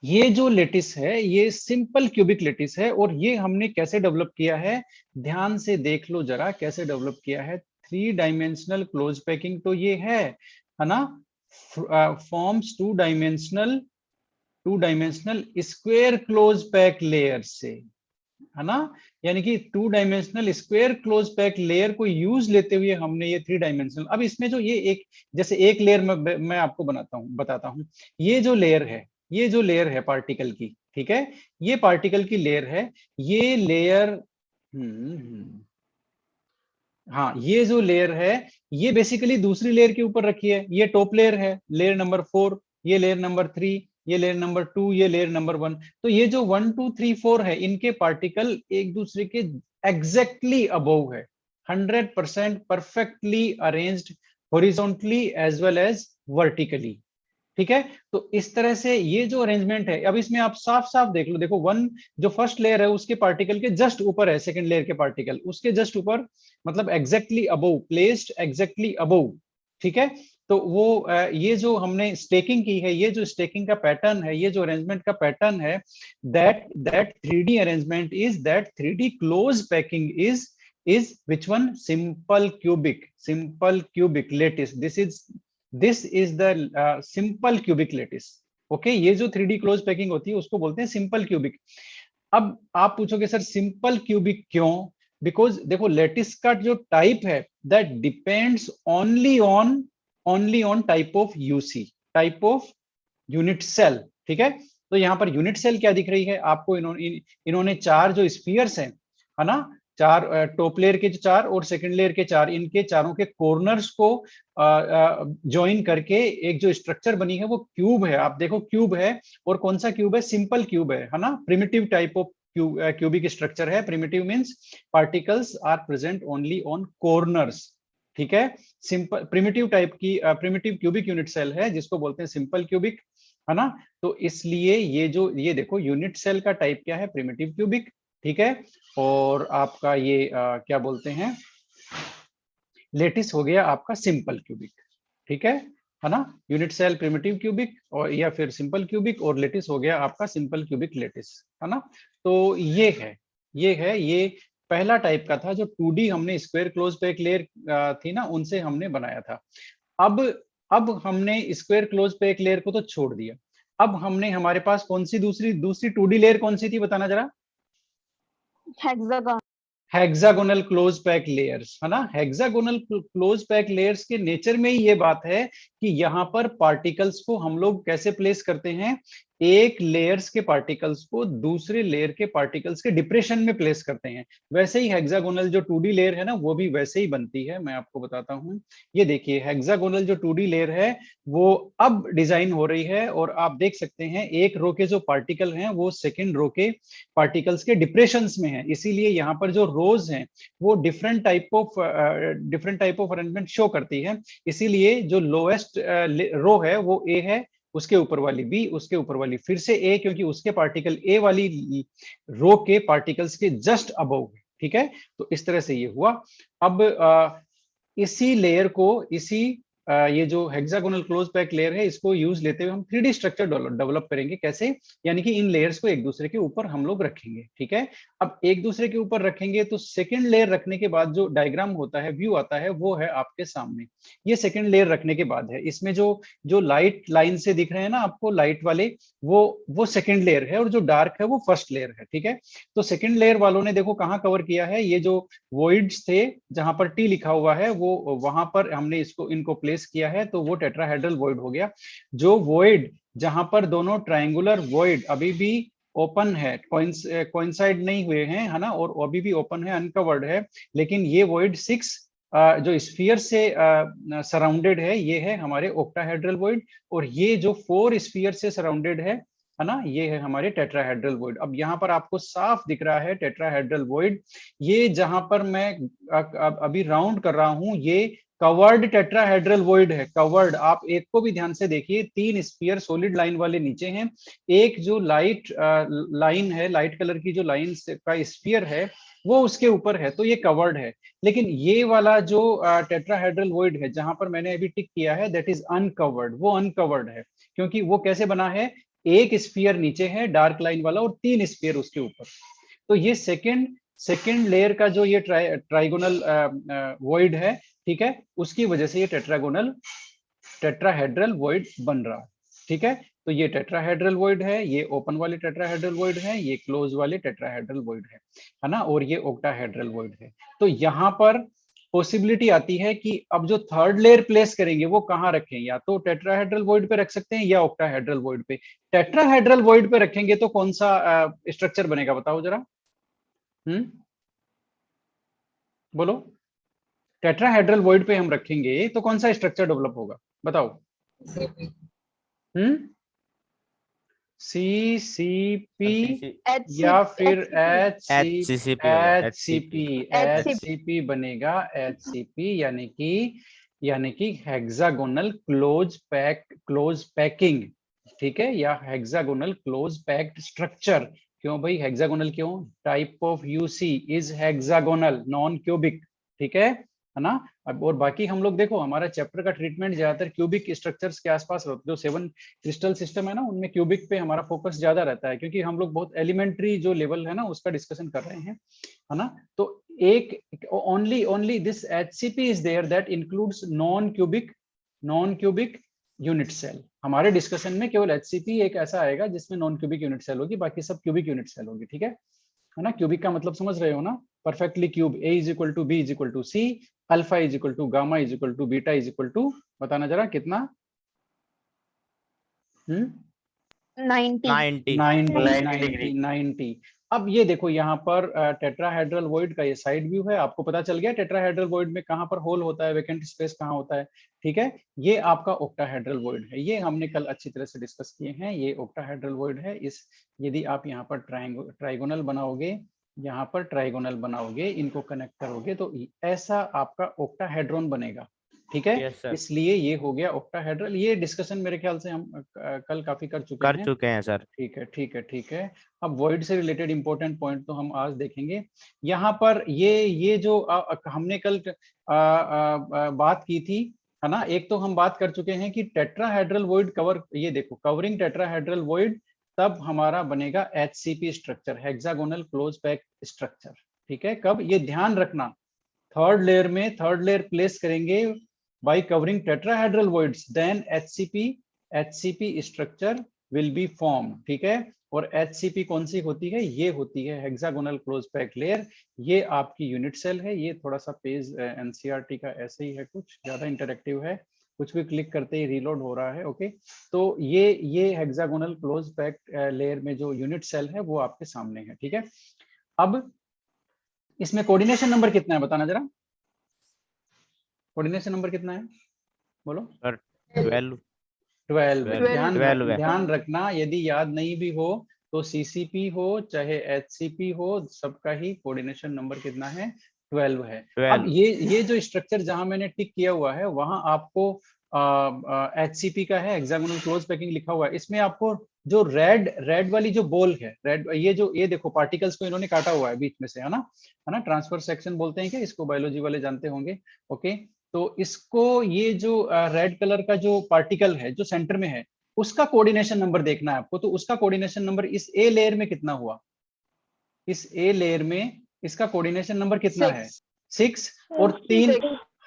ये जो लेटिस है ये सिंपल क्यूबिक लेटिस है, और ये हमने कैसे डेवलप किया है, ध्यान से देख लो जरा कैसे डेवलप किया है। 3 डायमेंशनल क्लोज पैकिंग तो ये है ना, forms 2 dimensional square close pack layer से, है ना। यानी कि 2 dimensional square close pack layer को यूज लेते हुए हमने ये 3 डायमेंशनल। अब इसमें जो ये एक, जैसे एक लेयर मैं आपको बताता हूं, ये जो लेयर है, ये जो लेयर है पार्टिकल की, ठीक है, ये पार्टिकल की लेयर है, ये लेयर, हाँ, ये जो लेयर है ये बेसिकली दूसरी लेयर के ऊपर रखी है। ये टॉप लेयर है, लेयर नंबर 4, ये लेयर नंबर 3, ये लेयर नंबर 2, ये लेयर नंबर 1। तो ये जो 1 2 3 4 है, इनके पार्टिकल एक दूसरे के एग्जैक्टली अबव है, 100% perfectly arranged, horizontally as well as vertically. ठीक है, तो इस तरह से ये जो अरेंजमेंट है, अब इसमें आप साफ साफ देख लो, देखो वन, जो फर्स्ट लेयर है उसके पार्टिकल के जस्ट ऊपर है सेकंड लेयर के पार्टिकल, उसके जस्ट ऊपर, मतलब exactly above, placed exactly above. ठीक है, तो वो ये जो हमने स्टेकिंग की है, ये जो स्टेकिंग का पैटर्न है, ये जो अरेंजमेंट का पैटर्न है, that that 3D arrangement is, that 3D close packing is which one, simple cubic lattice. This is the simple cubic lattice. Okay, ये जो 3D क्लोज पैकिंग होती है उसको बोलते हैं सिंपल क्यूबिक। अब आप पूछोगे सर सिंपल क्यूबिक क्यों? बिकॉज देखो लेटिस का जो टाइप है that depends only on type of UC, type of unit cell. ठीक है, तो यहाँ पर यूनिट सेल क्या दिख रही है आपको, इन्होंने चार जो स्पीयर्स हैं, है ना, चार टॉप लेयर के जो चार और सेकंड लेयर के चार, इनके चारों के कॉर्नर्स को ज्वाइन करके एक जो स्ट्रक्चर बनी है वो क्यूब है। आप देखो क्यूब है, और कौन सा क्यूब है, सिंपल क्यूब है ना, primitive type of cubic structure है। Primitive means particles are present only on corners. ठीक है, सिंपल प्रिमिटिव टाइप की प्रिमिटिव क्यूबिक यूनिट सेल है जिसको बोलते हैं सिंपल क्यूबिक, है ना। तो इसलिए ये देखो यूनिट सेल का टाइप क्या है, प्रिमिटिव क्यूबिक। ठीक है, और आपका ये क्या बोलते हैं, लेटिस हो गया आपका सिंपल क्यूबिक। ठीक है ना, यूनिट सेल प्रिमिटिव क्यूबिक और या फिर सिंपल क्यूबिक, और लेटिस हो गया आपका सिंपल क्यूबिक लेटिस, है ना। तो ये पहला टाइप का था जो 2D हमने स्क्वायर क्लोज पैक लेयर थी ना, उनसे हमने बनाया था। अब अब हमने स्क्वायर क्लोज पैक लेयर को तो छोड़ दिया, अब हमने, हमारे पास कौन सी दूसरी दूसरी 2D लेयर कौन सी थी, बताना जरा। Hexagon. Hexagonal close pack layers, है ना। हेक्सागोनल क्लोज पैक लेयर्स के नेचर में ही ये बात है कि यहाँ पर पार्टिकल्स को हम लोग कैसे प्लेस करते हैं, एक लेयर्स के पार्टिकल्स को दूसरे लेयर के पार्टिकल्स के डिप्रेशन में प्लेस करते हैं। वैसे ही हेक्सागोनल जो 2D लेयर है ना, वो भी वैसे ही बनती है, मैं आपको बताता हूँ। ये देखिए हेक्सागोनल जो 2D लेयर है वो अब डिजाइन हो रही है, और आप देख सकते हैं एक रो के जो पार्टिकल हैं वो सेकेंड रो के पार्टिकल्स के डिप्रेशंस में है, इसीलिए यहाँ पर जो रोज हैं वो different type of arrangement show करती है। इसीलिए जो लोएस्ट रो है वो ए है, उसके ऊपर वाली बी, उसके ऊपर वाली फिर से ए, क्योंकि उसके पार्टिकल ए वाली रो के पार्टिकल्स के जस्ट अबव है। ठीक है, तो इस तरह से ये हुआ। अब इसी लेयर को, ये जो हेक्सागोनल क्लोज पैक लेयर है इसको यूज लेते हुए हम 3D स्ट्रक्चर डेवलप करेंगे। कैसे? यानी कि इन लेयर्स को एक दूसरे के ऊपर हम लोग रखेंगे। ठीक है, अब एक दूसरे के ऊपर रखेंगे तो सेकंड लेयर रखने के बाद जो डायग्राम होता है, व्यू आता है, वो है आपके सामने। ये सेकंड लेयर रखने के बाद है, इसमें जो जो लाइट लाइन से दिख रहे हैं ना आपको, लाइट वाले, वो सेकंड लेयर है, और जो डार्क है वो फर्स्ट लेयर है। ठीक है, तो सेकंड लेयर वालों ने देखो कहाँ कवर किया है, ये जो वॉइड्स थे जहां पर टी लिखा हुआ है, वो वहां पर हमने इनको प्लेस किया है, तो वो टेट्राहेड्रल वॉइड हो गया। जो वॉइड जहां पर दोनों ट्रायंगुलर वॉइड अभी भी ओपन है, कोइंसाइड नहीं हुए हैं, है ना, और अभी भी ओपन है, अनकवर्ड है, लेकिन ये वॉइड 6 जो स्फीयर से सराउंडेड है, ये है हमारे ऑक्टाहेड्रल वॉइड, और ये जो 4 स्फीयर से सराउंडेड है ना, ये है हमारे टेट्राहेड्रल वॉइड। अब यहाँ पर आपको साफ दिख रहा है टेट्राहेड्रल वॉइड, ये जहां पर मैं अभी राउंड कर रहा हूं, ये कवर्ड टेट्राहेड्रल वॉइड है, कवर्ड। आप एक को भी ध्यान से देखिए, 3 स्पीयर सॉलिड लाइन वाले नीचे हैं, एक जो लाइट लाइन है, लाइट कलर की जो लाइन का स्पीयर है वो उसके ऊपर है, तो ये कवर्ड है। लेकिन ये वाला जो टेट्राहेड्रल वॉइड है जहां पर मैंने अभी टिक किया है, दैट इज अनकवर्ड, वो अनकवर्ड है। क्योंकि वो कैसे बना है, एक स्फीयर नीचे है डार्क लाइन वाला और 3 स्फीयर उसके ऊपर। तो ये सेकंड लेयर का जो ये ट्राइगोनल वॉइड है, ठीक है, उसकी वजह से ये टेट्राहेड्रल वॉइड बन रहा है, ठीक है। तो ये टेट्राहेड्रल वॉइड है, ये ओपन वाले टेट्राहेड्रल वॉइड है, ये क्लोज वाले टेट्राहेड्रल वॉइड है ना, और ये ऑक्टाहेड्रल वॉइड है। तो यहाँ पर पॉसिबिलिटी आती है कि अब जो थर्ड लेयर प्लेस करेंगे वो कहाँ रखें, या तो टेट्राहेड्रल वॉइड पे रख सकते हैं या ऑक्टाहेड्रल वॉइड पे। टेट्राहेड्रल वॉइड पे रखेंगे तो कौन सा स्ट्रक्चर बनेगा, बताओ जरा। बोलो। टेट्राहेड्रल वॉइड पे हम रखेंगे तो कौन सा स्ट्रक्चर डेवलप होगा, बताओ। CCP या फिर HCP बनेगा, HCP यानी कि हेक्सागोनल क्लोज पैकिंग, ठीक है, या हेक्सागोनल क्लोज पैक्ड स्ट्रक्चर। क्यों भाई हेक्सागोनल क्यों? Type of UC is hexagonal non cubic, ठीक है ना। अब और बाकी हम लोग देखो हमारा चैप्टर का ट्रीटमेंट ज्यादातर क्यूबिक स्ट्रक्चर्स के आसपास रहता है, जो 7 क्रिस्टल सिस्टम है ना उनमें क्यूबिक पे हमारा फोकस ज्यादा रहता है, क्योंकि हम लोग बहुत एलिमेंट्री जो लेवल है ना उसका डिस्कशन कर रहे हैं, है ना। तो एक only this HCP is there that includes non cubic unit cell. हमारे डिस्कशन में केवल HCP एक ऐसा आएगा जिसमें नॉन क्यूबिक यूनिट सेल होगी, बाकी सब क्यूबिक यूनिट सेल होगी, ठीक है ना। क्यूबिक का मतलब समझ रहे हो ना, perfectly cube, A is equal to B is equal to C, alpha is equal to gamma is equal to beta is equal to, बताना जरा कितना। 90। अब ये देखो यहाँ पर टेट्राहेड्रल वॉइड का ये साइड व्यू है, आपको पता चल गया टेट्राहेड्रल वॉइड में कहाँ पर होल होता है, वेकेंट स्पेस कहाँ होता है, ठीक है। ये आपका ऑक्टाहेड्रल वॉइड है, ये हमने कल अच्छी तरह से डिस्कस किए हैं, ये ऑक्टाहेड्रल वॉइड है। इस यदि आप यहाँ पर ट्राइगोनल बनाओगे, यहाँ पर ट्राइगोनल बनाओगे, इनको कनेक्ट करोगे तो ऐसा आपका ऑक्टाहेड्रॉन बनेगा, ठीक है। yes, इसलिए ये हो गया ऑक्टाहेड्रल। ये डिस्कशन मेरे ख्याल से हम कल काफी कर चुके हैं सर। ठीक है। अब वॉइड से रिलेटेड इंपॉर्टेंट पॉइंट तो हम आज देखेंगे। यहाँ पर ये जो हमने कल बात की थी, है ना, एक तो हम बात कर चुके हैं कि टेट्राहेड्रल वॉइड कवर, ये देखो कवरिंग टेट्राहेड्रल वॉइड, तब हमारा बनेगा HCP structure, hexagonal close pack structure, ठीक है। कब, ये ध्यान रखना, थर्ड लेयर प्लेस करेंगे by covering tetrahedral voids, then HCP structure will be form, ठीक है। और HCP कौन सी होती है, ये होती है हेक्सागोनल क्लोज पैक लेयर, ये आपकी यूनिट सेल है। ये थोड़ा सा पेज NCERT का ऐसे ही है, कुछ ज्यादा इंटरेक्टिव है, कुछ भी क्लिक करते ही रीलोड हो रहा है, ओके। तो ये हेक्सागोनल क्लोज पैक लेयर में जो यूनिट सेल है वो आपके सामने है, ठीक है। अब इसमें कोऑर्डिनेशन नंबर कितना है, बताना जरा, कोऑर्डिनेशन नंबर कितना है, बोलो। 12। ध्यान रखना, यदि याद नहीं भी हो तो CCP हो चाहे HCP हो, सबका ही कोऑर्डिनेशन नंबर कितना है, 12 है। अब ये जो स्ट्रक्चर जहां मैंने टिक किया हुआ है वहां आपको HCP का है, हेक्सागोनल क्लोज पैकिंग लिखा हुआ है। इसमें आपको जो रेड वाली जो बॉल है, रेड, ये देखो पार्टिकल्स को इन्होंने काटा हुआ है बीच में से, है ना, ट्रांसफर सेक्शन बोलते हैं, क्या इसको बायोलॉजी वाले जानते होंगे, ओके। तो इसको, ये जो रेड कलर का जो पार्टिकल है जो सेंटर में है, उसका कोऑर्डिनेशन नंबर देखना है आपको। तो उसका कोऑर्डिनेशन नंबर इस A लेयर में कितना हुआ, इस A लेयर में इसका कोऑर्डिनेशन नंबर कितना है, 6 और 3।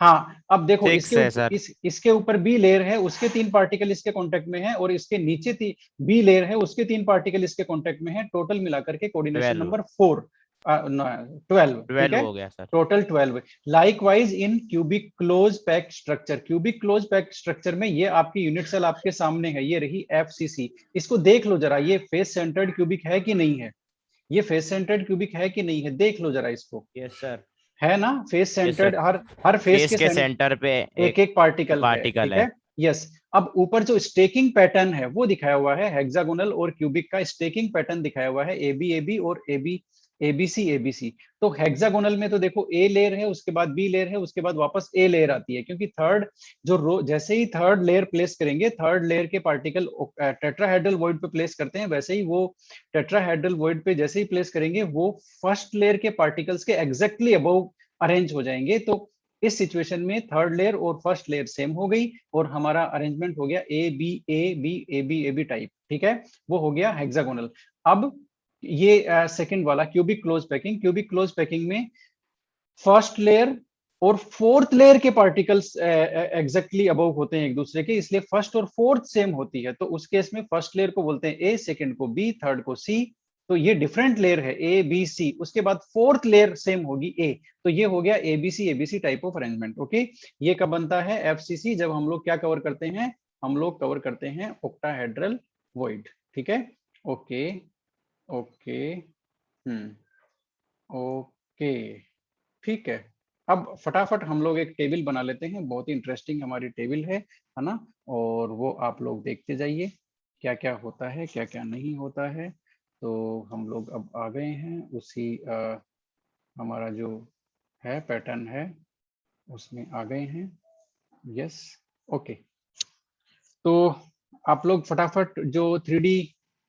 हाँ, अब देखो इसके ऊपर B लेयर है, उसके 3 पार्टिकल इसके कांटेक्ट में है, और इसके नीचे B लेयर है, उसके 3 पार्टिकल इसके कांटेक्ट में है। टोटल मिलाकर के कोऑर्डिनेशन नंबर 12, ठीक है, हो गया सर, टोटल 12। लाइकवाइज इन cubic close pack structure, cubic close pack structure में ये आपकी यूनिट सेल आपके सामने है, ये रही FCC। इसको देख लो जरा, ये फेस सेंटर्ड क्यूबिक है कि नहीं है, ये फेस सेंटर्ड क्यूबिक है कि नहीं है, देख लो जरा इसको। यस सर, है ना, फेस सेंटर्ड, हर फेस के सेंटर पे एक पार्टिकल है, ठीक है, यस। अब ऊपर जो स्टेकिंग पैटर्न है वो दिखाया हुआ है, हेक्सागोनल और क्यूबिक का स्टेकिंग पैटर्न दिखाया हुआ है, AB और ABC। तो हेक्सागोनल में तो देखो A लेयर है, उसके बाद B लेयर है, उसके बाद वापस A लेयर आती है, क्योंकि थर्ड जो रो, जैसे ही थर्ड लेयर प्लेस करेंगे, थर्ड लेयर के पार्टिकल टेट्राहेड्रल वॉइड पे प्लेस करते हैं, वैसे ही वो टेट्राहेड्रल वॉइड पे जैसे ही प्लेस करेंगे वो फर्स्ट लेयर के पार्टिकल्स के एग्जैक्टली अबव अरेंज हो जाएंगे। तो इस सिचुएशन में थर्ड लेयर और फर्स्ट लेयर सेम हो गई और हमारा अरेंजमेंट हो गया A B A B A B A B type, ठीक है, वो हो गया हेक्सागोनल। अब ये सेकंड वाला cubic close packing, cubic close packing में फर्स्ट लेयर और फोर्थ लेयर के पार्टिकल्स एग्जैक्टली अबव होते हैं एक दूसरे के, इसलिए फर्स्ट और फोर्थ सेम होती है, तो उस केस में फर्स्ट लेयर को बोलते हैं ए, सेकंड को बी, थर्ड को सी। तो ये डिफरेंट लेयर है ए बी सी, उसके बाद फोर्थ लेयर सेम होगी ए, तो ये हो गया ABC type of arrangement. Okay, ये कब बनता है एफसीसी, जब हम लोग क्या कवर करते हैं, हम लोग कवर करते हैं ऑक्टाहेड्रल वॉइड, ठीक है। ओके ओके ओके, ठीक है। अब फटाफट हम लोग एक टेबल बना लेते हैं, बहुत ही इंटरेस्टिंग हमारी टेबल है ना, और वो आप लोग देखते जाइए क्या क्या होता है क्या क्या नहीं होता है। तो हम लोग अब आ गए हैं उसी हमारा जो है पैटर्न है उसमें आ गए हैं। Yes, okay. तो आप लोग फटाफट जो 3D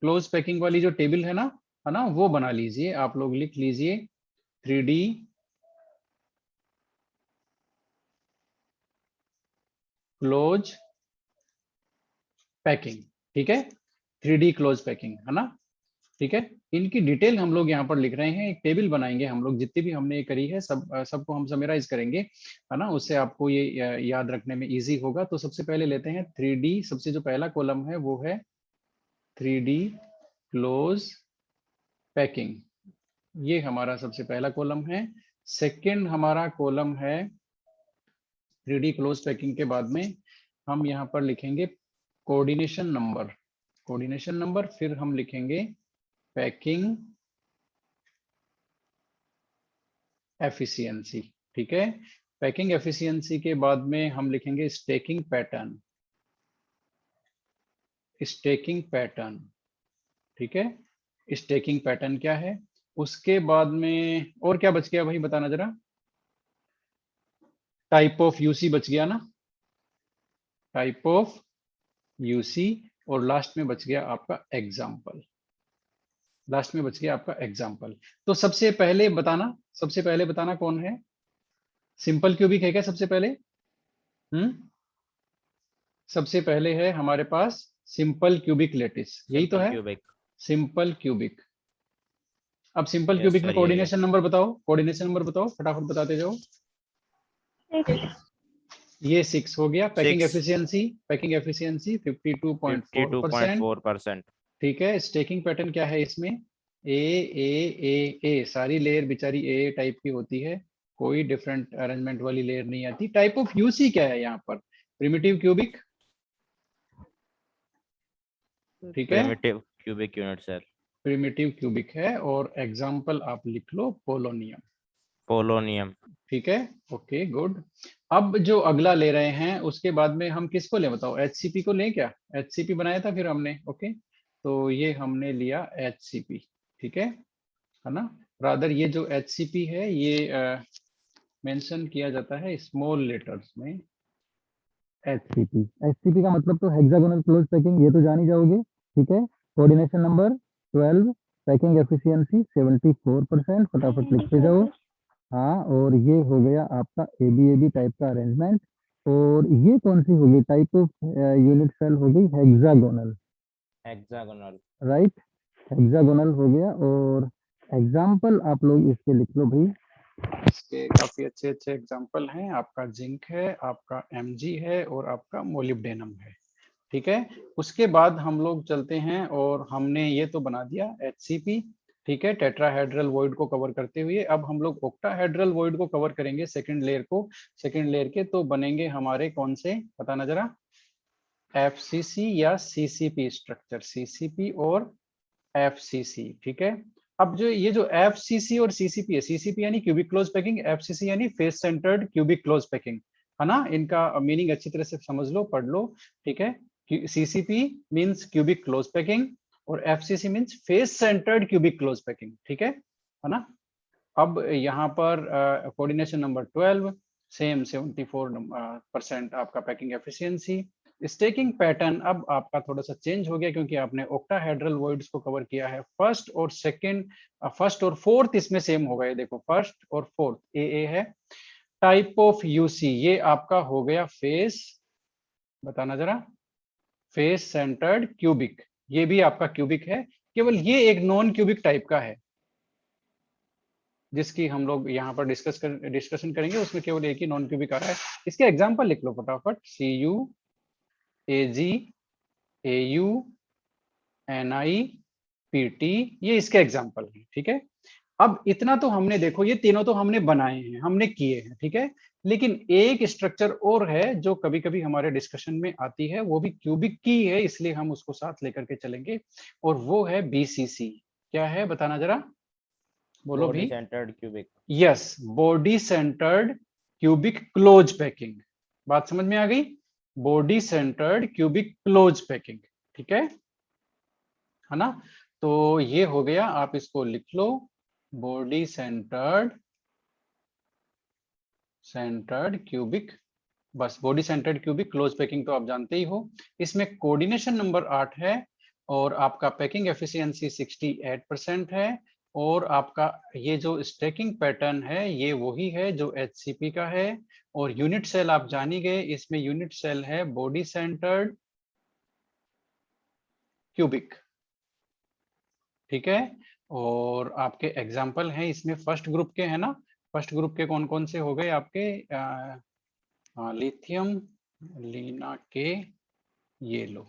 क्लोज पैकिंग वाली जो टेबल है ना, वो बना लीजिए, आप लोग लिख लीजिए 3D क्लोज पैकिंग, ठीक है, 3D क्लोज पैकिंग है ना, ठीक है। इनकी डिटेल हम लोग यहाँ पर लिख रहे हैं, एक टेबल बनाएंगे हम लोग, जितनी भी हमने ये करी है सबको हम समराइज करेंगे, है ना, उससे आपको ये याद रखने में इजी होगा। तो सबसे पहले लेते हैं 3D, सबसे जो पहला कॉलम है वो है 3D क्लोज पैकिंग, ये हमारा सबसे पहला कॉलम है। सेकंड हमारा कॉलम है 3D क्लोज पैकिंग के बाद में हम यहाँ पर लिखेंगे कोऑर्डिनेशन नंबर, कोऑर्डिनेशन नंबर, फिर हम लिखेंगे पैकिंग एफिशिएंसी, ठीक है। पैकिंग एफिशिएंसी के बाद में हम लिखेंगे स्टेकिंग पैटर्न, स्टेकिंग पैटर्न, ठीक है, स्टेकिंग पैटर्न क्या है। उसके बाद में और क्या बच गया भाई, बताना जरा, टाइप ऑफ यूसी बच गया ना, टाइप ऑफ यूसी, और लास्ट में बच गया आपका एग्जाम्पल, लास्ट में बच गया आपका एग्जाम्पल। तो सबसे पहले बताना, सबसे पहले बताना कौन है, सिंपल क्यूबिक है क्या सबसे पहले? सबसे पहले है हमारे पास सिंपल क्यूबिक लेटिस, यही तो सिंपल है क्यूबिक। Simple cubic. अब सिंपल यस क्यूबिक में सर, यही है। कोऑर्डिनेशन नंबर बताओ, कोऑर्डिनेशन नंबर बताओ, फटाफट बताते जाओ। ये 6 हो गया। पैकिंग 6। Efficiency, packing efficiency 52.4%, 52.4%। ठीक है। स्टेकिंग पैटर्न क्या है इसमें, ए ए ए ए, सारी लेयर बेचारी ए टाइप की होती है, कोई डिफरेंट अरेंजमेंट वाली लेयर नहीं आती। टाइप ऑफ यूसी क्या है यहाँ पर, प्रिमिटिव क्यूबिक, ठीक है, primitive cubic unit sir. Primitive cubic है, और एग्जाम्पल आप लिख लो पोलोनियम, पोलोनियम। ठीक है। Okay good. अब जो अगला ले रहे हैं उसके बाद में हम किसको लें बताओ, एचसीपी को लें क्या, एचसीपी बनाया था फिर हमने, ओके, तो ये हमने लिया एचसीपी, ठीक है ना। रादर ये जो एचसीपी है ये मेंशन किया जाता है स्मॉल लेटर्स में, एचसीपी, एचसीपी का मतलब तो हेक्सागोनल क्लोज पैकिंग, ये तो जान ही जाओगे, ठीक है। कोऑर्डिनेशन नंबर 12, पैकिंग एफिशिएंसी 74%, फटाफट लिखते जाओ। हाँ, और ये हो गया आपका एबी टाइप का अरेंजमेंट, और ये कौन सी होगी, टाइप ऑफ यूनिट सेल हो गई हेक्सागोनल, हेक्सागोनल। राइट, हेक्सागोनल हो गया। और एग्जाम्पल आप लोग इसके लिख लो भाई, इसके काफी अच्छे अच्छे एग्जाम्पल हैं, आपका जिंक है, आपका एमजी है, और आपका मोलिब्डेनम है, ठीक है। उसके बाद हम लोग चलते हैं, और हमने ये तो बना दिया एचसीपी, ठीक है, टेट्राहेड्रल वॉइड को कवर करते हुए। अब हम लोग ऑक्टाहेड्रल वॉइड को कवर करेंगे, सेकंड लेयर को, सेकंड लेयर के तो बनेंगे हमारे कौन से, बताना जरा, एफसीसी या सीसीपी स्ट्रक्चर, सीसीपी और एफसीसी, ठीक है। अब जो ये जो एफसीसी और सीसीपी है, सीसीपी यानी क्यूबिक क्लोज पैकिंग, एफसीसी यानी face centred cubic close packing, है ना, इनका मीनिंग अच्छी तरह से समझ लो, पढ़ लो, ठीक है। CCP means cubic close packing, और FCC means face centred cubic close packing, ठीक है ना। अब यहाँ पर कोऑर्डिनेशन नंबर 12, सेम 74% आपका पैकिंग एफिशिएंसी। स्टेकिंग पैटर्न अब आपका थोड़ा सा चेंज हो गया, क्योंकि आपने ऑक्टाहेड्रल वॉइड्स को कवर किया है, फर्स्ट और सेकंड, फर्स्ट और फोर्थ इसमें सेम होगा, ये देखो फर्स्ट और फोर्थ ए है, टाइप ऑफ यूसी, ये आपका हो गया फेस, बताना जरा, फेस सेंटर्ड क्यूबिक, ये भी आपका क्यूबिक है, केवल ये एक नॉन क्यूबिक टाइप का है जिसकी हम लोग यहाँ पर डिस्कशन करेंगे, उसमें केवल एक ही नॉन क्यूबिक आ रहा है। इसके एग्जांपल लिख लो फटाफट, C U A G A U N I P T, ये इसके एग्जाम्पल है, ठीक है। अब इतना तो हमने, देखो ये तीनों तो हमने बनाए हैं, हमने किए हैं, ठीक है। लेकिन एक स्ट्रक्चर और है जो कभी कभी हमारे डिस्कशन में आती है, वो भी क्यूबिक की है, इसलिए हम उसको साथ लेकर के चलेंगे, और वो है बीसीसी। क्या है बताना जरा, बोलो बॉडी भी। Centred cubic. Yes, body centred cubic close packing, बात समझ में आ गई, body centred cubic close packing, ठीक है ना। तो ये हो गया, आप इसको लिख लो, बॉडी सेंटर्ड क्यूबिक, बस body centred cubic close packing तो आप जानते ही हो। इसमें कोऑर्डिनेशन नंबर 8 है, और आपका पैकिंग एफिशिएंसी 68% है, और आपका ये जो स्टैकिंग पैटर्न है ये वही है जो एचसीपी का है, और यूनिट सेल आप जान ही गए, इसमें यूनिट सेल है बॉडी सेंटर्ड क्यूबिक, ठीक है। और आपके एग्जाम्पल हैं इसमें फर्स्ट ग्रुप के, है ना, फर्स्ट ग्रुप के कौन कौन से हो गए आपके, लिथियम, लीना के, ये लो,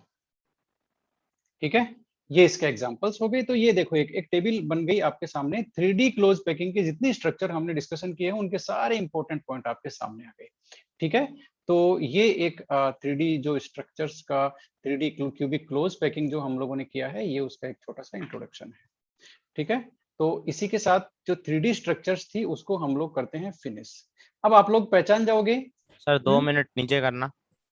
ठीक है। ये इसके एग्जांपल्स हो गए। तो ये देखो एक टेबल बन गई आपके सामने, 3D क्लोज पैकिंग के जितने स्ट्रक्चर हमने डिस्कशन किए हैं उनके सारे इंपॉर्टेंट पॉइंट आपके सामने आ गए, ठीक है। तो ये एक 3D जो स्ट्रक्चर्स का 3D क्यूबिक क्लोज पैकिंग जो हम लोगों ने किया है, ये उसका एक छोटा सा इंट्रोडक्शन है, ठीक है। तो इसी के साथ जो 3D स्ट्रक्चर्स थी उसको हम लोग करते हैं फिनिश। अब आप लोग पहचान जाओगे। सर 2 मिनट नीचे करना,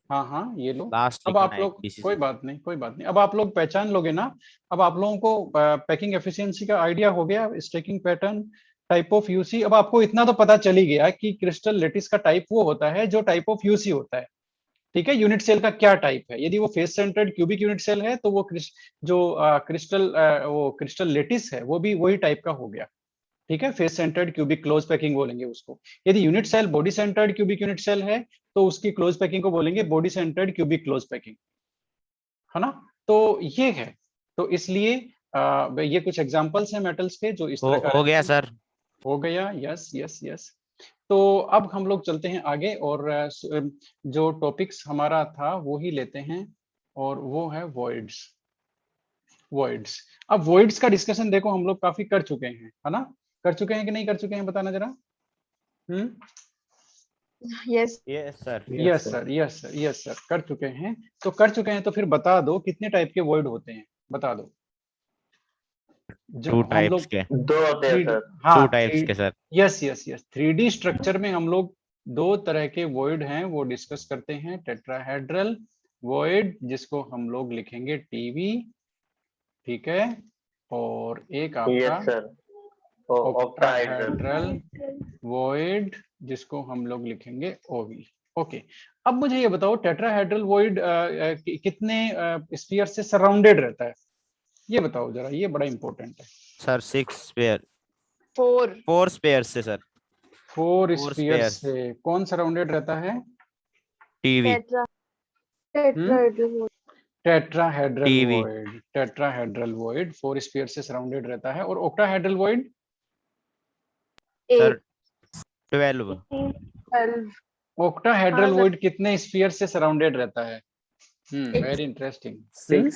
हाँ हाँ, ये लो। लास्ट अब लिखना आप है लोग, कोई बीसीसी। बात नहीं, कोई बात नहीं, अब आप लोग पहचान लोगे ना। अब आप लोगों को पैकिंग एफिशिएंसी का आइडिया हो गया, stacking pattern, type of UC. अब आपको इतना तो पता चल ही गया कि क्रिस्टल लेटिस का टाइप वो होता है जो टाइप ऑफ यूसी होता है, ठीक है। यूनिट सेल का क्या टाइप है, यदि वो face centred cubic unit cell है तो वो वो क्रिस्टल लेटिस है, वो भी वही टाइप का हो गया, ठीक है। Face centred cubic close packing बोलेंगे उसको। यदि unit cell body centred cubic unit cell है तो उसकी क्लोज पैकिंग को बोलेंगे body centred cubic close packing, है ना। तो ये है, तो इसलिए ये कुछ एग्जांपल्स हैं मेटल्स के जो इस तरह का हो गया रहेंगे। सर। हो गया, यस यस यस। तो अब हम लोग चलते हैं आगे, और जो टॉपिक्स हमारा था वो ही लेते हैं, और वो है वॉइड्स। वॉइड्स, अब वॉइड्स का डिस्कशन देखो हम लोग काफी कर चुके हैं, है ना। कर चुके हैं कि नहीं कर चुके हैं, बताना जरा। Yes yes sir. Yes sir, yes sir, yes sir, कर चुके हैं। तो कर चुके हैं तो फिर बता दो कितने टाइप के वॉइड होते हैं, बता दो। जो टू हम टाइप्स लोग के। दो होते हैं 3D, सर। टू हाँ टाइप्स के sir. Yes yes yes, 3D structure में हम लोग दो तरह के वॉइड हैं वो डिस्कस करते हैं, टेट्राहेड्रल वॉइड जिसको हम लोग लिखेंगे टीवी, ठीक है, और एक आपका yes sir. Octahedral. Octahedral void जिसको हम लोग लिखेंगे ओवी, ओके। अब मुझे ये बताओ टेट्राहेड्रल वॉइड कितने स्फीयर से सराउंडेड रहता है, ये बताओ जरा, ये बड़ा इंपॉर्टेंट है। सर 6 स्पेयर, 4 4 स्पेयर से सर। 4 4 स्फीयर स्पेयर से कौन सराउंडेड रहता है। TV. Tetra hmm, tetrahedral tetrahedral TV void, tetrahedral void 4 sphere से सराउंडेड रहता है, और ऑक्टाहेड्रल वॉइड सर 8 12। 12 ऑक्टाहेड्रल हाँ सर वॉइड कितने स्फीयर से सराउंडेड रहता है। Six। Very interesting. 6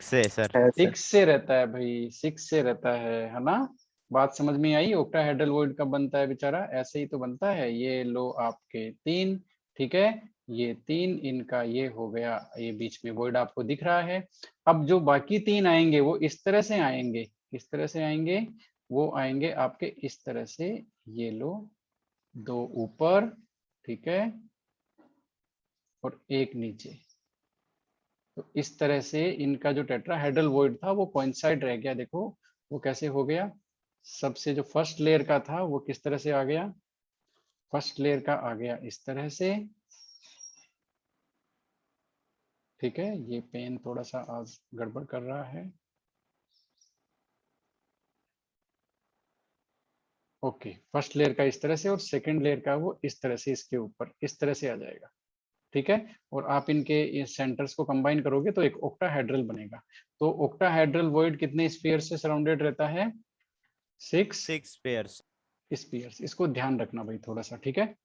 से सर। 6 से रहता है भाई, 6 से रहता है ना। बात समझ में आई, ऑक्टाहेड्रल वॉइड कब बनता है बेचारा, ऐसे ही तो बनता है। ये लो आपके 3, ठीक है, ये 3 इनका ये हो गया, ये बीच में वॉइड आपको दिख रहा है। अब जो बाकी 3 आएंगे वो इस तरह से आएंगे, किस तरह से आएंगे, वो आएंगे आपके इस तरह से, ये लो, 2 ऊपर, ठीक है, और एक नीचे। तो इस तरह से इनका जो टेट्राहेड्रल वॉइड था वो कोइंसाइड रह गया, देखो वो कैसे हो गया। सबसे जो फर्स्ट लेयर का था वो किस तरह से आ गया, फर्स्ट लेयर का आ गया इस तरह से, ठीक है। ये पेन थोड़ा सा आज गड़बड़ कर रहा है, ओके, फर्स्ट लेयर का इस तरह से और सेकंड लेयर का वो इस तरह से इसके ऊपर इस तरह से आ जाएगा, ठीक है। और आप इनके इस सेंटर्स को कंबाइन करोगे तो एक ऑक्टाहेड्रल बनेगा। तो ऑक्टाहेड्रल वॉइड कितने स्फीयर से सराउंडेड रहता है? 6 6 पेयर्स। स्फीयर्स। इसको ध्यान रखना भाई थोड़ा सा, ठीक है।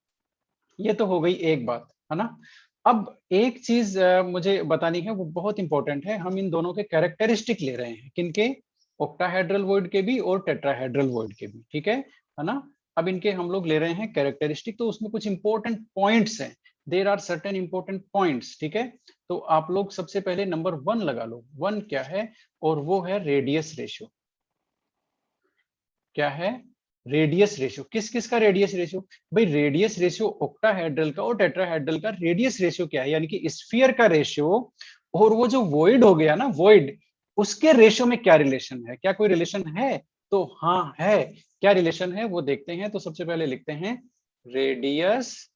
ये तो हो गई एक बात, है ना। अब एक चीज मुझे बतानी है, वो बहुत इंपॉर्टेंट है। हम इन दोनों के कैरेक्टरिस्टिक ले रहे हैं, किनके? ऑक्टाहेड्रल वॉइड के भी और टेट्राहेड्रल वॉइड के भी, ठीक है ना। अब इनके हम लोग ले रहे हैं कैरेक्टरिस्टिक, तो उसमें कुछ इंपॉर्टेंट पॉइंट्स हैं। There are certain important points, ठीक है। तो आप लोग सबसे पहले नंबर 1 लगा लो। 1 क्या है? और वो है रेडियस रेशियो। क्या है? Radius ratio. किस किस का रेडियस रेशियो? भाई रेडियस रेशियो ऑक्टाहेड्रल का और टेट्राहेड्रल का रेडियस रेशियो क्या है, यानी कि स्फीयर का रेशियो और वो जो वॉइड हो गया ना, वॉइड, उसके रेशियो में क्या रिलेशन है? क्या कोई रिलेशन है? तो हाँ है। क्या रिलेशन है वो देखते हैं। तो सबसे पहले लिखते हैं रेडियस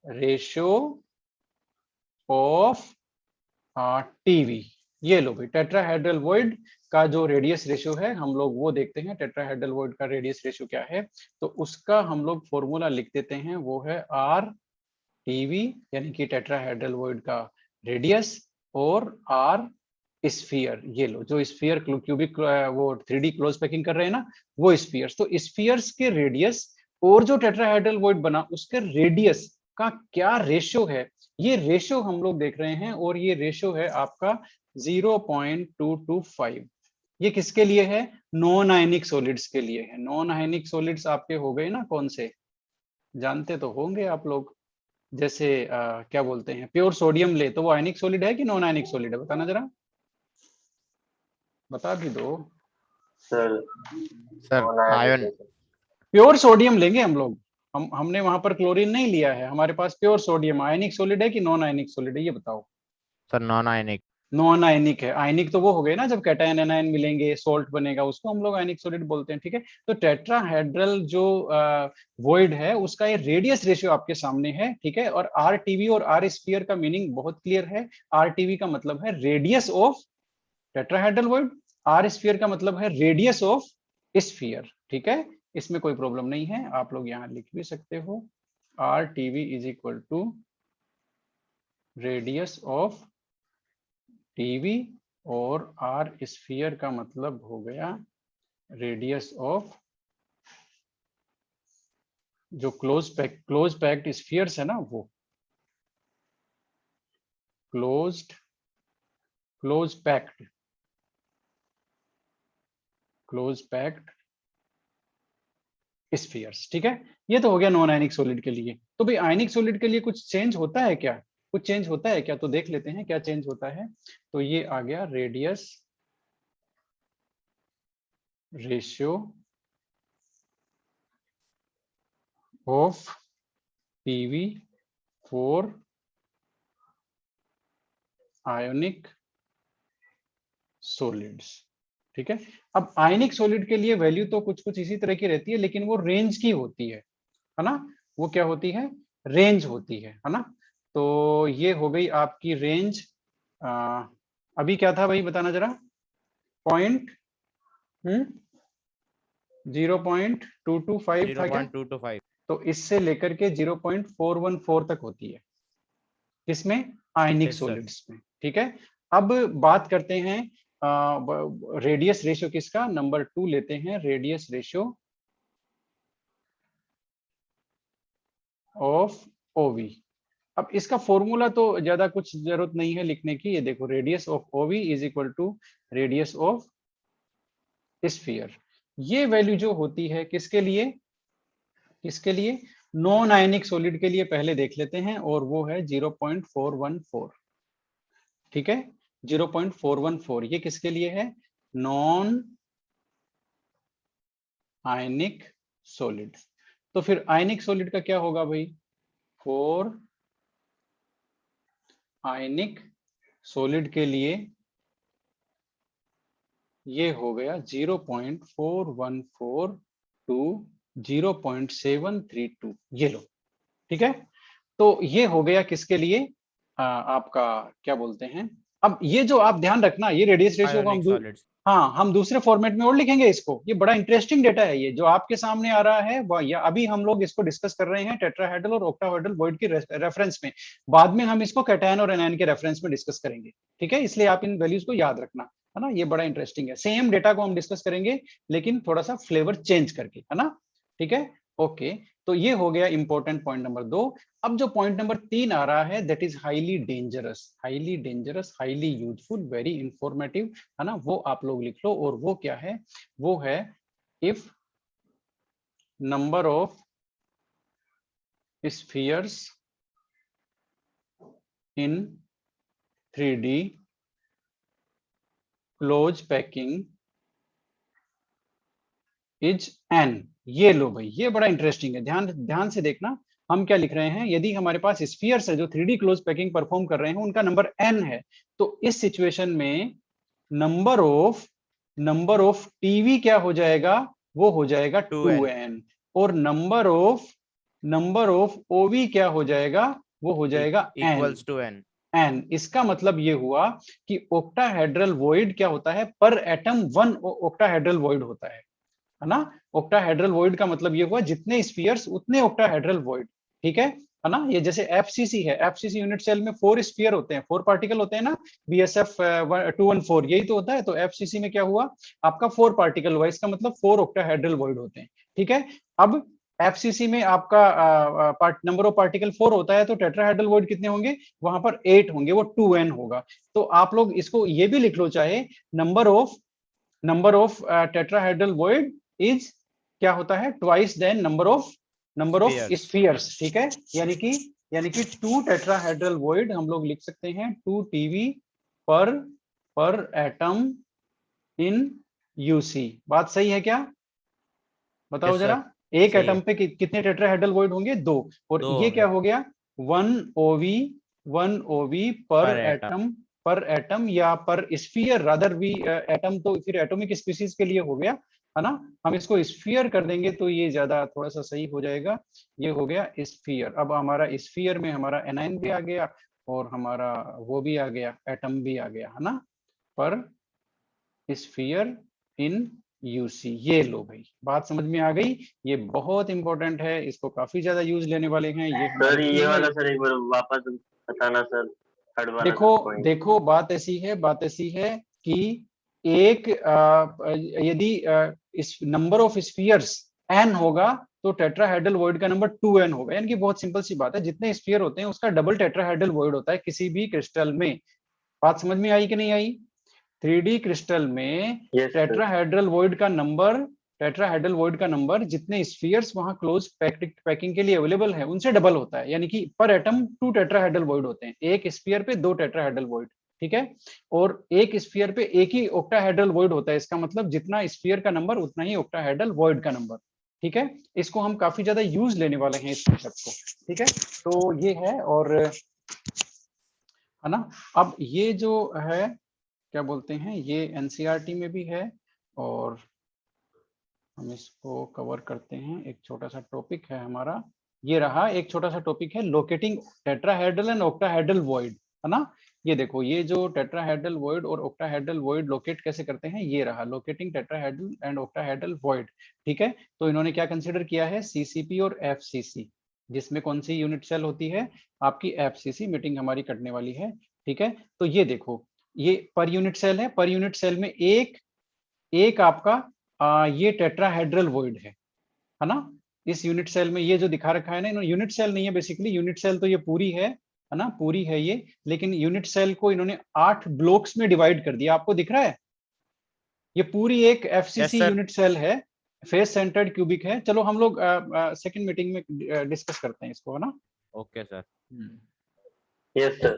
रेशियो ऑफ टीवी। ये लो भाई, टेट्राहेड्रल वॉइड का जो रेडियस रेशियो है हम लोग वो देखते हैं। टेट्राहेड्रल वॉइड का रेडियस रेशियो क्या है? तो उसका हम लोग फॉर्मूला लिख देते हैं, वो है आर टीवी, यानी कि टेट्राहेड्रल वॉइड का रेडियस, और आर स्फीयर। ये लो, जो स्फीयर क्यूबिक वो 3D क्लोज पैकिंग कर रहे हैं ना, वो स्फीयर्स। तो स्फीयर्स के रेडियस और जो टेट्राहेड्रल वॉइड बना उसके रेडियस का क्या रेशियो है, ये रेशियो हम लोग देख रहे हैं। और ये रेशियो है आपका 0.225। ये किसके लिए है? नॉन आयनिक सॉलिड्स के लिए है। नॉन आयनिक सॉलिड्स आपके हो गए ना, कौन से? जानते तो होंगे आप लोग। जैसे क्या बोलते हैं, प्योर सोडियम ले तो वो आयनिक सॉलिड है कि नॉन आयनिक सॉलिड है? बताना जरा, बता भी दो। Sir sir ion. Pure sodium लेंगे हम लोग। हमने वहां पर क्लोरीन नहीं लिया है, हमारे पास प्योर सोडियम। आयनिक सॉलिड है कि नॉन आयनिक सॉलिड है, ये बताओ। Sir non ionic. Non ionic है। आयनिक तो वो हो गए ना जब कैटायन एनायन मिलेंगे सॉल्ट बनेगा, उसको हम लोग आयनिक सॉलिड बोलते हैं, ठीक है। तो टेट्राहेड्रल जो वॉइड है उसका ये रेडियस रेशियो आपके सामने है, ठीक है। और आर टीवी और आर स्फीयर का मीनिंग बहुत क्लियर है। आर टीवी का मतलब है radius of tetrahedral void, R sphere का मतलब है रेडियस ऑफ स्फीयर, ठीक है। इसमें कोई प्रॉब्लम नहीं है, आप लोग यहाँ लिख भी सकते हो। R TV is equal to radius of TV, और आर स्फीयर का मतलब हो गया रेडियस ऑफ जो क्लोज पैक्ड स्फीयर्स है ना, वो क्लोज पैक्ड स्फीयर्स, ठीक है। ये तो हो गया नॉन आयनिक सॉलिड के लिए। तो भाई आयनिक सॉलिड के लिए कुछ चेंज होता है क्या? कुछ चेंज होता है क्या? तो देख लेते हैं क्या चेंज होता है। तो ये आ गया radius ratio of PV for ionic solids, ठीक है। अब आयनिक सॉलिड के लिए वैल्यू तो कुछ कुछ इसी तरह की रहती है, लेकिन वो रेंज की होती है ना। वो क्या होती है? रेंज होती है ना। तो ये हो गई आपकी रेंज। अभी क्या था भाई, बताना जरा। पॉइंट 0.225 था क्या? 0.225। तो इससे लेकर के 0.414 तक होती है, किसमें? आयनिक यस सर। सॉलिड्स में, ठीक है। अब बात करते हैं रेडियस रेशियो किसका, नंबर 2 लेते हैं, रेडियस रेशियो ऑफ ओवी। अब इसका फॉर्मूला तो ज्यादा कुछ जरूरत नहीं है लिखने की। ये देखो, radius of OV is equal to radius of sphere. ये वैल्यू जो होती है किसके लिए? किसके लिए? नॉन आयनिक सॉलिड के लिए पहले देख लेते हैं, और वो है 0.414, ठीक है। 0.414 ये किसके लिए है? Non ionic solid. तो फिर आयनिक सॉलिड का क्या होगा भाई? फॉर आयनिक सॉलिड के लिए ये हो गया 0.414 टू 0.732, ये लो, ठीक है। तो ये हो गया किसके लिए? आपका क्या बोलते हैं, अब ये जो आप ध्यान रखना, ये रेडियस रेशियो को Ionic solids. हाँ हम दूसरे फॉर्मेट में और लिखेंगे इसको। ये बड़ा इंटरेस्टिंग डेटा है, ये जो आपके सामने आ रहा है या अभी हम लोग इसको डिस्कस कर रहे हैं टेट्राहेड्रल और ऑक्टाहेड्रल वॉइड के रेफरेंस में। बाद में हम इसको कैटायन और एनायन के रेफरेंस में डिस्कस करेंगे, ठीक है? इसलिए आप इन वैल्यूज को याद रखना, है ना? ये बड़ा इंटरेस्टिंग है। सेम डेटा को हम डिस्कस करेंगे लेकिन थोड़ा सा फ्लेवर चेंज करके, है ना? ठीक है, ओके। तो ये हो गया इंपॉर्टेंट पॉइंट नंबर 2। अब जो पॉइंट नंबर 3 आ रहा है, that is highly dangerous, highly useful, very informative, है ना? वो आप लोग लिख लो। और वो क्या है? वो है if number of spheres in 3D close packing is n। ये लो भाई, ये बड़ा इंटरेस्टिंग है, ध्यान से देखना। हम क्या लिख रहे हैं? यदि हमारे पास स्फीयर्स है जो 3D क्लोज पैकिंग परफॉर्म कर रहे हैं, उनका नंबर n है, तो इस सिचुएशन में नंबर ऑफ टीवी क्या हो जाएगा? वो हो जाएगा 2n। और नंबर ऑफ ओवी क्या हो जाएगा? वो हो जाएगा Equals to n. n। इसका मतलब ये हुआ कि ऑक्टाहेड्रल वॉइड क्या होता है? पर एटम 1 ऑक्टाहेड्रल वॉइड होता है ना? ऑक्टाहेड्रल वॉइड का मतलब ये हुआ जितने स्फीयर्स उतने ऑक्टाहेड्रल वॉइड, ठीक है ना? ये जैसे एफसीसी है, एफसीसी यूनिट सेल में 4 स्फीयर होते हैं, 4 पार्टिकल होते हैं ना, बीएसएफ 214 यही तो होता है। तो एफसीसी में क्या हुआ? आपका 4 पार्टिकल हुआ, इसका मतलब 4 ऑक्टाहेड्रल वॉइड होते हैं, ठीक है? अब एफसीसी में आपका नंबर ऑफ पार्टिकल 4 होता है, तो टेट्राहेड्रल वॉइड कितने होंगे? वहां पर 8 होंगे, वो 2n होगा। तो आप लोग इसको ये भी लिख लो, चाहे number of tetrahedral void is क्या होता है? Twice than number of spheres, ठीक है? यानी कि 2 टेट्राहेड्रल वॉइड हम लोग लिख सकते हैं 2 टीवी पर एटम इन यूसी। बात सही है क्या? बताओ Yes, जरा। sir. एक सही एटम है। पे कितने टेट्राहेड्रल वॉइड होंगे? 2। और दो ये होंगे। क्या हो गया? 1 ओवी पर Per atom. एटम या पर स्फीयर, रादर वी एटम तो फिर एटॉमिक स्पीशीज के लिए हो गया, है ना? हम इसको स्फीयर कर देंगे तो ये ज्यादा थोड़ा सा सही हो जाएगा। ये हो गया स्फीयर। अब हमारा स्फीयर में हमारा एनायन भी आ गया और हमारा वो भी आ गया, एटम भी आ गया, है ना? पर स्फीयर इन यूसी। ये लो भाई, बात समझ में आ गई? ये बहुत इंपॉर्टेंट है, इसको काफी ज्यादा यूज लेने वाले हैं। ये सर हमारे ये वाला सर एक बार वापस बताना सर, थर्ड वाला देखो सर पॉइंट। देखो, बात ऐसी है कि एक यदि इस नंबर ऑफ स्फीयर्स n होगा तो टेट्राहेड्रल वॉइड का नंबर 2n होगा। यानी कि बहुत सिंपल सी बात है, जितने स्फीयर होते हैं उसका डबल टेट्राहेड्रल वॉइड होता है किसी भी क्रिस्टल में। बात समझ में आई कि नहीं आई? 3D क्रिस्टल में Yes, sir. टेट्राहेड्रल वॉइड का नंबर जितने स्फीयर्स वहां क्लोज पैकिंग के लिए अवेलेबल है उनसे डबल होता है। यानी कि पर एटम 2 टेट्राहेड्रल वॉइड होते हैं, एक स्फीयर पे 2 टेट्राहेड्रल वॉइड, ठीक है? और एक स्फीयर पे एक ही ऑक्टाहेड्रल वॉइड होता है। इसका मतलब जितना स्फीयर का नंबर उतना ही ऑक्टाहेड्रल वॉइड का नंबर, ठीक है? इसको हम काफी ज्यादा यूज लेने वाले हैं इस कॉन्सेप्ट को, ठीक है? तो ये है, और है ना? अब ये जो है क्या बोलते हैं, ये एनसीईआरटी में भी है और हम इसको कवर करते हैं। एक छोटा सा टॉपिक है हमारा, ये रहा एक छोटा सा टॉपिक है, locating tetrahedral and octahedral void, है ना? ये देखो, ये जो टेट्राहेड्रल वॉइड और ऑक्टाहेड्रल वॉइड लोकेट कैसे करते हैं, ये रहा locating tetrahedral and octahedral void, ठीक है? तो इन्होंने क्या कंसीडर किया है? सीसीपी और एफसीसी, जिसमें कौन सी यूनिट सेल होती है? आपकी एफसीसी। मीटिंग हमारी कटने वाली है, ठीक है? तो ये देखो, ये पर यूनिट सेल है, पर यूनिट सेल में एक आपका ये टेट्राहेड्रल वॉइड है ना? इस यूनिट सेल में ये जो दिखा रखा है ना, यूनिट सेल नहीं है बेसिकली, यूनिट सेल तो ये पूरी है ना? पूरी है ये, लेकिन यूनिट सेल को इन्होंने 8 ब्लॉक्स में डिवाइड कर दिया। आपको दिख रहा है? ये पूरी एक एफसीसी sir. यूनिट सेल है, फेस सेंटर्ड क्यूबिक है। चलो हम लोग सेकंड मीटिंग में डिस्कस करते हैं इसको, है ना? Okay, sir. Yes, sir.